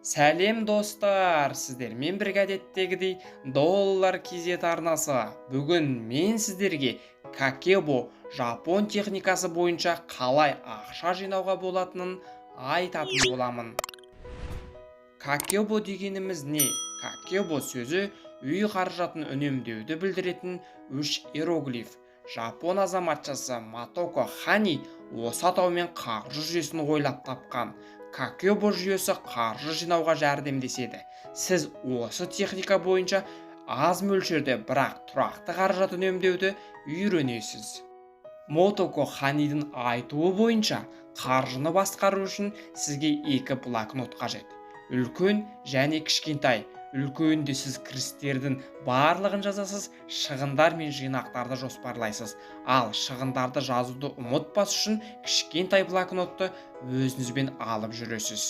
Сәлем достар, сіздермен бірге әдеттегідей доллар KZ арнасы. Бүгін мен сіздерге Kakebo жапон техникасы бойынша қалай ақша жинауға болатынын айтатын боламын. Kakebo дегеніміз не? Kakebo сөзі үй қаражатын үнемдеуді білдіретін үш иероглиф. Жапон азаматшасы Матоко Хани осы атаумен қаржы жүйесін ойлап тапқан. Kakebo жүйесі қаржы жинауға жәрдемдеседі. Сіз осы техника бойынша аз мөлшерде бірақ тұрақты қаражат үнемдеуді үйренесіз. Мотоко Ханидың айтуы бойынша қаржыны басқару үшін сізге екі блокнот қажет. Үлкен және кішкентай. Үлкенде сіз кірістердің барлығын жазасыз, шығындар мен жинақтарды жоспарлайсыз. Ал шығындарды жазуды ұмытпас үшін кішкентай блокнотты өзіңізбен алып жүресіз.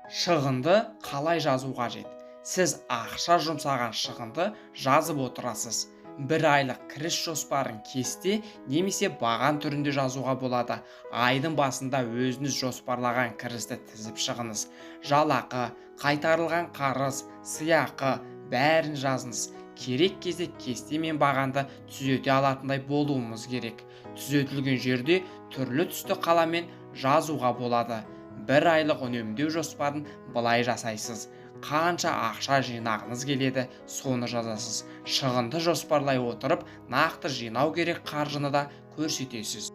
Шығынды қалай жазу қажет? Сіз ақша жұмсаған шығынды жазып отырасыз. Бір айлық кіріс жоспарын кесте немесе баған түрінде жазуға болады. Айдың басында өзіңіз жоспарлаған кірісті тізіп шығыңыз. Жалақы, қайтарылған қарыз, сыйақы бәрін жазыңыз. Керек кезде кесте мен бағанды түзете алатындай болуымыз керек. Түзетілген жерде түрлі түсті қаламен жазуға болады. Бір айлық үнемдеу жоспарын былай жасайсыз. Қанша ақша жинағыңыз келеді, соны жазасыз. Шығынды жоспарлай отырып, нақты жинау керек қаржыны да көрсетесіз.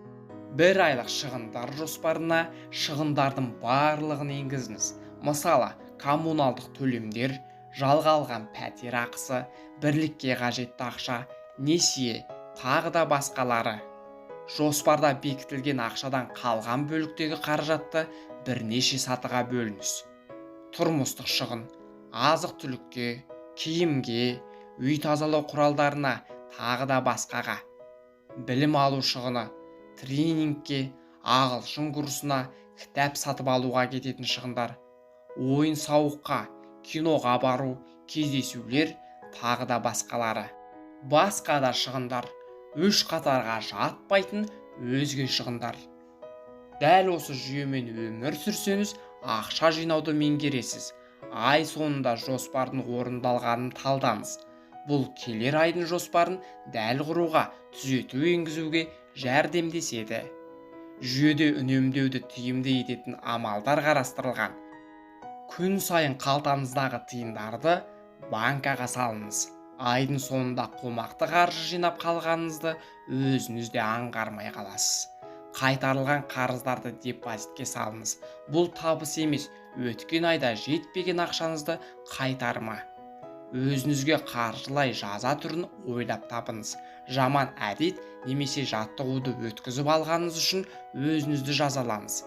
Бір айлық шығындар жоспарына шығындардың барлығын енгізіңіз. Мысалы, коммуналдық төлемдер, жалға алған пәтер ақысы, бірлікке қажетті ақша, несие, тағы да басқалары. Жоспарда бекітілген ақшадан қалған бөліктегі қаражатты бірнеше сатыға бөліңіз. Тұрмыстық шығын, азық түлікке, киімге, үй тазалау құралдарына, тағы да басқаға. Білім алу шығыны, тренингке, ағылшын курсына, кітап сатып алуға кететін шығындар. Ойын сауыққа, киноға бару, кездесулер, тағы да басқалары. Басқа да шығындар, үш қатарға жатпайтын өзге шығындар. Дәл осы жүйемен өмір сүрсеңіз, ақша жинауды меңгересіз. Ай соңында жоспардың орындалғанын талдаңыз. Бұл келер айдың жоспарын дәл құруға, түзету енгізуге жәрдемдеседі. Жүйеде үнемдеуді тиімді ететін амалдар қарастырылған. Күн сайын қалтаңыздағы тиындарды банкаға салыңыз. Айдың соңында қомақты қаржы жинап қалғаныңызды өзіңіз де аңғармай қаласыз. Қайтарылған қарыздарды депозитке салыңыз. Бұл табыс емес, өткен айда жетпеген ақшаңызды қайтарма. Өзіңізге қаржылай жаза түрін ойлап табыңыз. Жаман әдет немесе жаттығуды өткізіп алғаныңыз үшін өзіңізді жазалаңыз.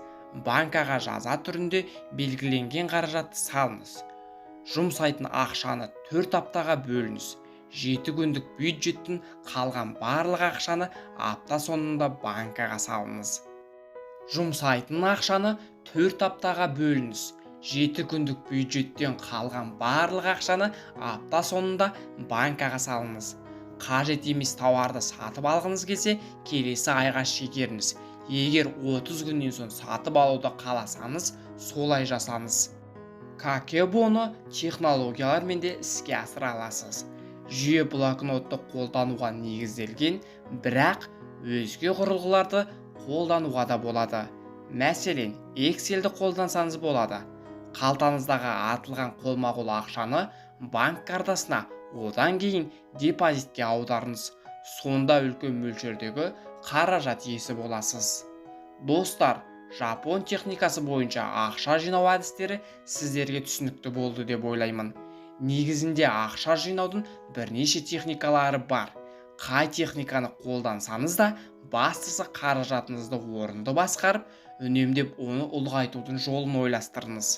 Банкаға жаза түрінде белгіленген қаражатты салыңыз. Жұмсайтын ақшаны 4 аптаға бөліңіз. 7 күндік бюджеттің қалған барлық ақшаны апта соңында банкаға салыңыз. Жұмсайтын ақшаны 4 аптаға бөліңіз. 7 күндік бюджеттен қалған барлық ақшаны апта соңында банкаға салыңыз. Қажет емес тауарды сатып алғыңыз келсе, келесі айға шегеріңіз. Егер 30 күннен соң сатып алуды қаласаңыз, солай жасаңыз. Kakebo'ны технологиялармен де іске асыра аласыз. Жүйе блокнотты қолдануға негізделген, бірақ өзге құрылғыларды қолдануға да болады. Мәселен, Excelді қолдансаңыз болады. Қалтаңыздағы атылған қолма-қол ақшаны банк картасына, одан кейін депозитке аударыңыз. Сонда үлкен мөлшердегі қаражат иесі боласыз. Достар, жапон техникасы бойынша ақша жинау әдістері сіздерге түсінікті болды деп ойлаймын. Негізінде ақша жинаудың бірнеше техникалары бар. Қай техниканы қолдансаңыз да, бастысы қаражатыңызды орынды басқарып, үнемдеп оны ұлғайтудың жолын ойластырыңыз.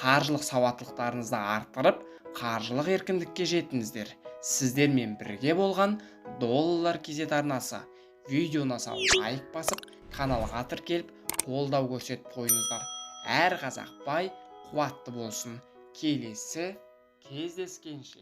Қаржылық сауаттылықтарыңызды арттырып, қаржылық еркіндікке жетіңіздер. Сіздермен бірге болған доллар KZ арнасы. Видеоны лайк басып, каналға тіркеліп, қолдау көрсетіп қойыңыздар. Әр қазақ бай, қуатты болсын. Келесі кездескенше.